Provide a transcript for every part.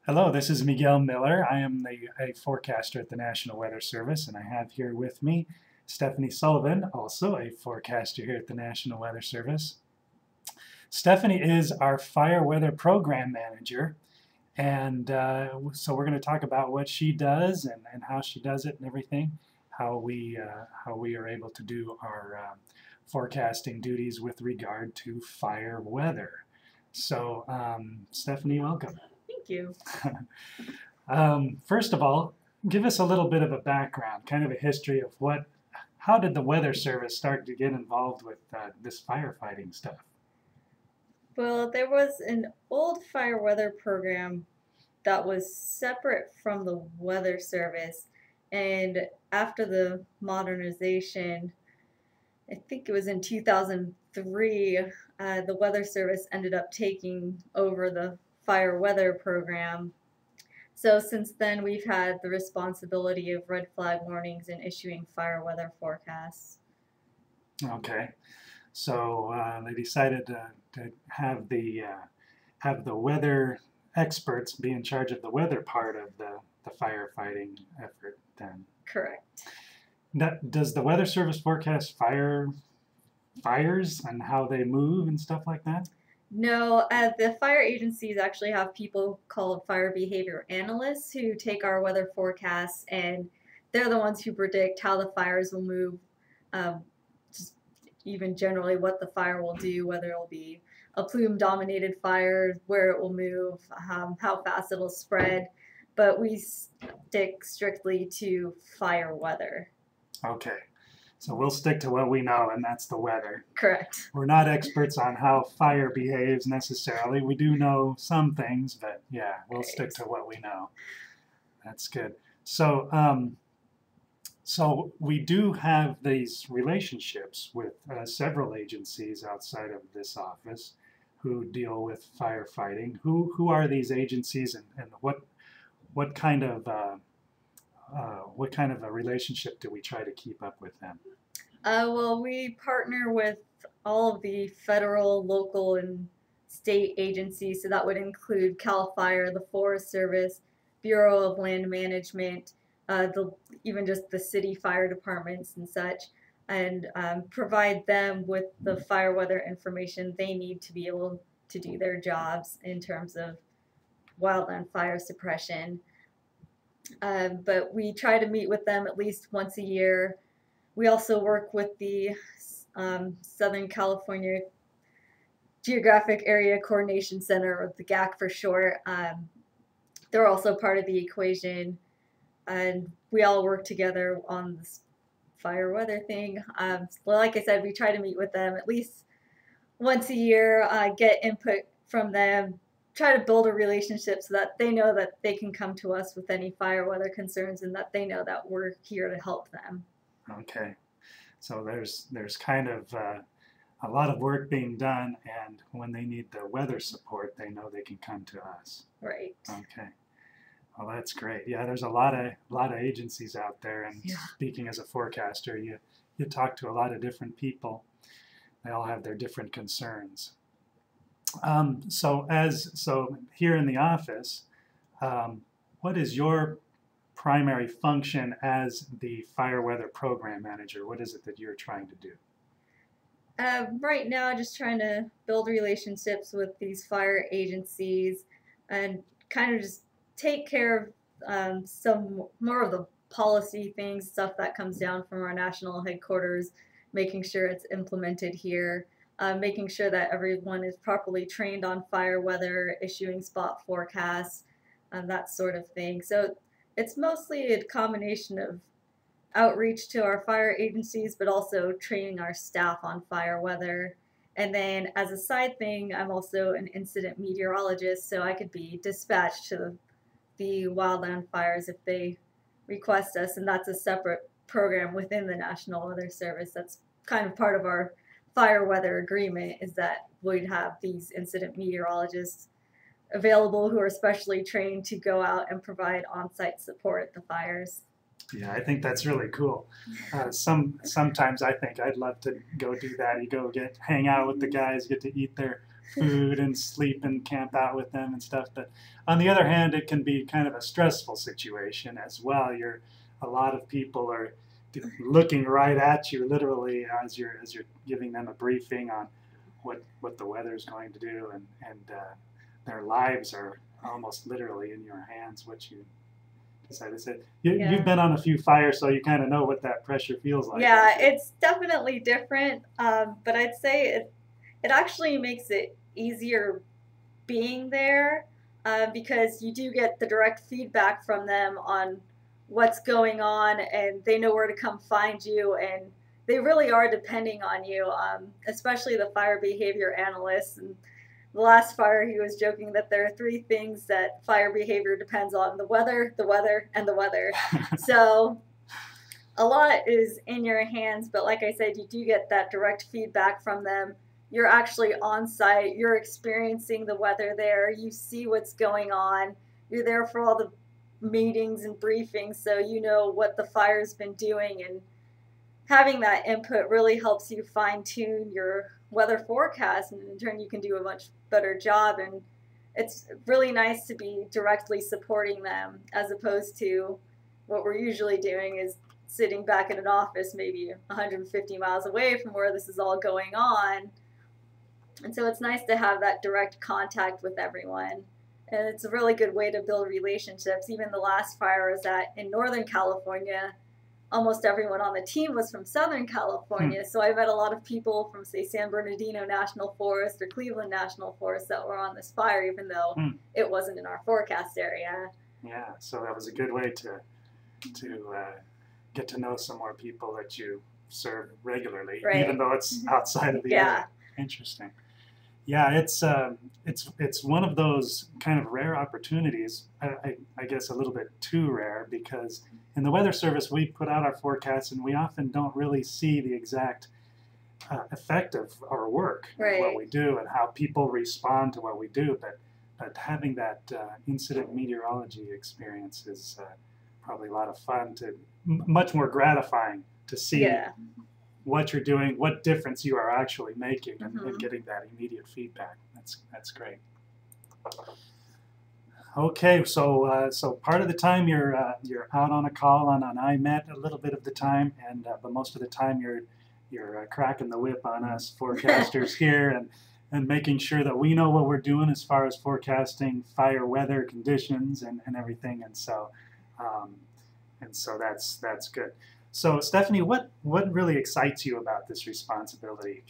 Hello, this is Miguel Miller. I am a forecaster at the National Weather Service, and I have here with me Stefanie Sullivan, also a forecaster here at the National Weather Service. Stefanie is our fire weather program manager, and so we're going to talk about what she does and how she does it and everything, how we are able to do our forecasting duties with regard to fire weather. So, Stefanie, welcome. Thank you. First of all, give us a little bit of a background, kind of a history of how did the Weather Service start to get involved with this firefighting stuff? Well, there was an old fire weather program that was separate from the Weather Service, and after the modernization, I think it was in 2003, the Weather Service ended up taking over the fire weather program. So since then, we've had the responsibility of red flag warnings and issuing fire weather forecasts. Okay, so they decided to have the weather experts be in charge of the weather part of the firefighting effort then. Correct. Does the Weather Service forecast fires and how they move and stuff like that? No, the fire agencies actually have people called fire behavior analysts who take our weather forecasts, and they're the ones who predict how the fires will move, just even generally what the fire will do, whether it'll be a plume-dominated fire, where it will move, how fast it'll spread. But we stick strictly to fire weather. Okay, so we'll stick to what we know, and that's the weather. Correct. We're not experts on how fire behaves necessarily. We do know some things, but yeah, we'll stick to what we know. That's good. So, so we do have these relationships with several agencies outside of this office who deal with firefighting. Who are these agencies, and what kind of a relationship do we try to keep up with them? Well, we partner with all of the federal, local, and state agencies, so that would include CAL FIRE, the Forest Service, Bureau of Land Management, even just the city fire departments and such, and provide them with the fire weather information they need to be able to do their jobs in terms of wildland fire suppression. But we try to meet with them at least once a year. We also work with the Southern California Geographic Area Coordination Center, or the GAC for short. They're also part of the equation, and we all work together on this fire weather thing. Well, like I said, we try to meet with them at least once a year, get input from them, try to build a relationship so that they know that they can come to us with any fire weather concerns, and that they know that we're here to help them. Okay, so there's kind of a lot of work being done, and when they need the weather support, they know they can come to us. Right. Okay. Well, that's great. Yeah, there's a lot of agencies out there, and Yeah. Speaking as a forecaster, you talk to a lot of different people. They all have their different concerns. So here in the office, what is your primary function as the fire weather program manager? What is it that you're trying to do? Right now, just trying to build relationships with these fire agencies and kind of just take care of some more of the policy things, stuff that comes down from our national headquarters, making sure it's implemented here, making sure that everyone is properly trained on fire weather, issuing spot forecasts, that sort of thing. So it's mostly a combination of outreach to our fire agencies, but also training our staff on fire weather. And then as a side thing, I'm also an incident meteorologist, so I could be dispatched to the wildland fires if they request us, and that's a separate program within the National Weather Service. That's kind of part of our fire weather agreement, is that we'd have these incident meteorologists available who are specially trained to go out and provide on-site support at the fires. Yeah, I think that's really cool. Sometimes I think I'd love to go do that. You go hang out with the guys, get to eat their food and sleep and camp out with them and stuff. But on the other hand, it can be kind of a stressful situation as well. A lot of people are looking right at you literally as you're giving them a briefing on what the weather is going to do, and their lives are almost literally in your hands. What you decided to say. You've been on a few fires, so you kind of know what that pressure feels like. Yeah, it's definitely different, but I'd say it actually makes it easier being there because you do get the direct feedback from them on what's going on, and they know where to come find you, and they really are depending on you, especially the fire behavior analysts. And the last fire, he was joking that there are 3 things that fire behavior depends on: the weather, and the weather. So a lot is in your hands, but like I said, you do get that direct feedback from them. You're actually on site, you're experiencing the weather there, you see what's going on, you're there for all the meetings and briefings, so you know what the fire's been doing, and having that input really helps you fine-tune your weather forecast, and in turn you can do a much better job. And it's really nice to be directly supporting them, as opposed to what we're usually doing is sitting back in an office maybe 150 miles away from where this is all going on. And so it's nice to have that direct contact with everyone. And it's a really good way to build relationships. Even the last fire I was at in Northern California, almost everyone on the team was from Southern California. So I met a lot of people from, say, San Bernardino National Forest or Cleveland National Forest that were on this fire, even though it wasn't in our forecast area. Yeah, so that was a good way to get to know some more people that you serve regularly, even though it's outside of the area. Interesting. Yeah, it's one of those kind of rare opportunities, I guess a little bit too rare, because in the Weather Service we put out our forecasts and we often don't really see the exact effect of our work, what we do, and how people respond to what we do. But having that incident meteorology experience is probably a lot of fun, much more gratifying to see what you're doing, what difference you are actually making, and getting that immediate feedback. That's great. Okay, so part of the time you're out on a call on an IMET, a little bit of the time, but most of the time you're cracking the whip on us forecasters here and making sure that we know what we're doing as far as forecasting fire weather conditions and everything. And so that's good. So Stefanie, what really excites you about this responsibility?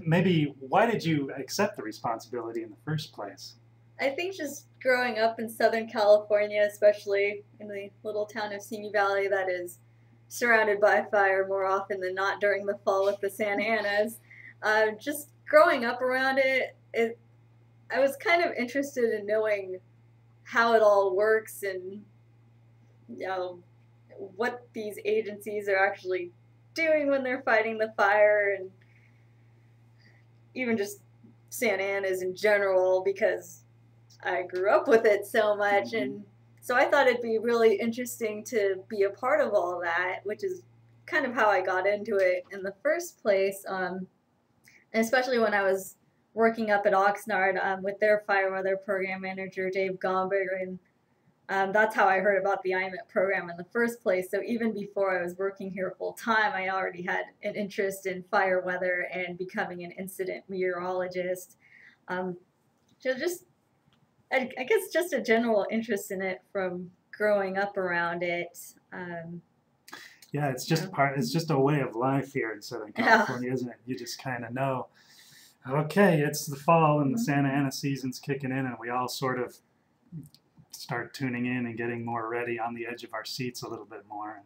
Maybe why did you accept the responsibility in the first place? I think just growing up in Southern California, especially in the little town of Simi Valley that is surrounded by fire more often than not during the fall with the Santa Anas, just growing up around it, I was kind of interested in knowing how it all works and what these agencies are actually doing when they're fighting the fire, and even just Santa Anas in general, because I grew up with it so much. And so I thought it'd be really interesting to be a part of all that, which is kind of how I got into it in the first place. And especially when I was working up at Oxnard with their fire weather program manager, Dave Gomberg, and that's how I heard about the IMET program in the first place. So even before I was working here full time, I already had an interest in fire weather and becoming an incident meteorologist. So just, I guess, just a general interest in it from growing up around it. Yeah, it's just it's just a way of life here in Southern California, isn't it? You just kind of know, okay, it's the fall and the Santa Ana season's kicking in, and we all sort of start tuning in and getting more ready on the edge of our seats a little bit more. And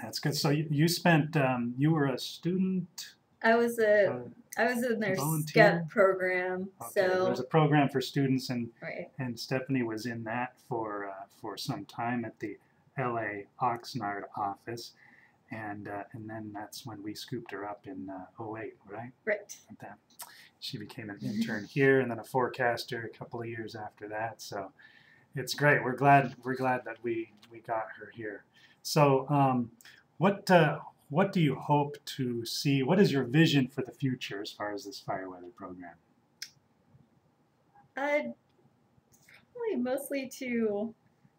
that's good. So you spent, you were a student? I was in their SCEP program. Okay. So there's a program for students, and Stefanie was in that for some time at the LA Oxnard office, and then that's when we scooped her up in 08, right? Right. She became an intern here, and then a forecaster a couple of years after that. So it's great. We're glad that we got her here. So what do you hope to see? What is your vision for the future as far as this fire weather program? Probably mostly to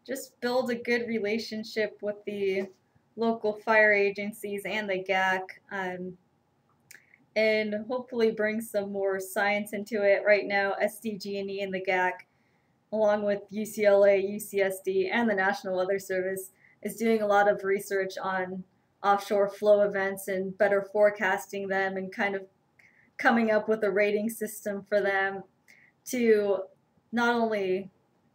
just build a good relationship with the local fire agencies and the GAC, and hopefully bring some more science into it. Right now, SDG&E and the GAC, along with UCLA, UCSD, and the National Weather Service, is doing a lot of research on offshore flow events and better forecasting them and kind of coming up with a rating system for them to not only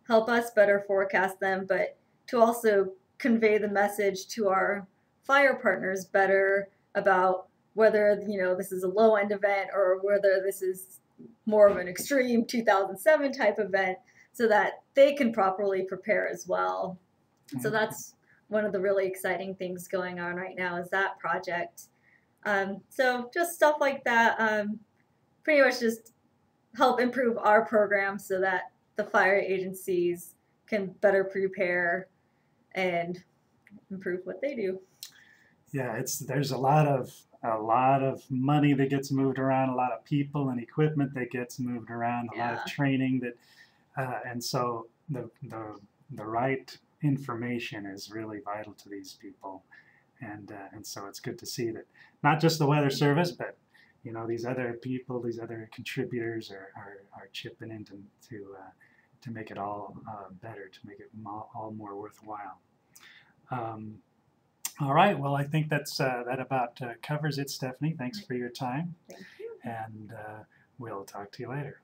help us better forecast them, but to also convey the message to our fire partners better about whether this is a low end event or whether this is more of an extreme 2007 type event, so that they can properly prepare as well. So that's one of the really exciting things going on right now, is that project. So just stuff like that, pretty much just help improve our program so that the fire agencies can better prepare and improve what they do. Yeah, there's a lot of money that gets moved around, a lot of people and equipment that gets moved around, a lot of training that, and so the right information is really vital to these people, and so it's good to see that not just the Weather Service, but these other people, these other contributors are chipping in to make it all better, to make it all more worthwhile. All right, well, I think that about covers it, Stephanie. Thanks for your time. Thank you. And we'll talk to you later.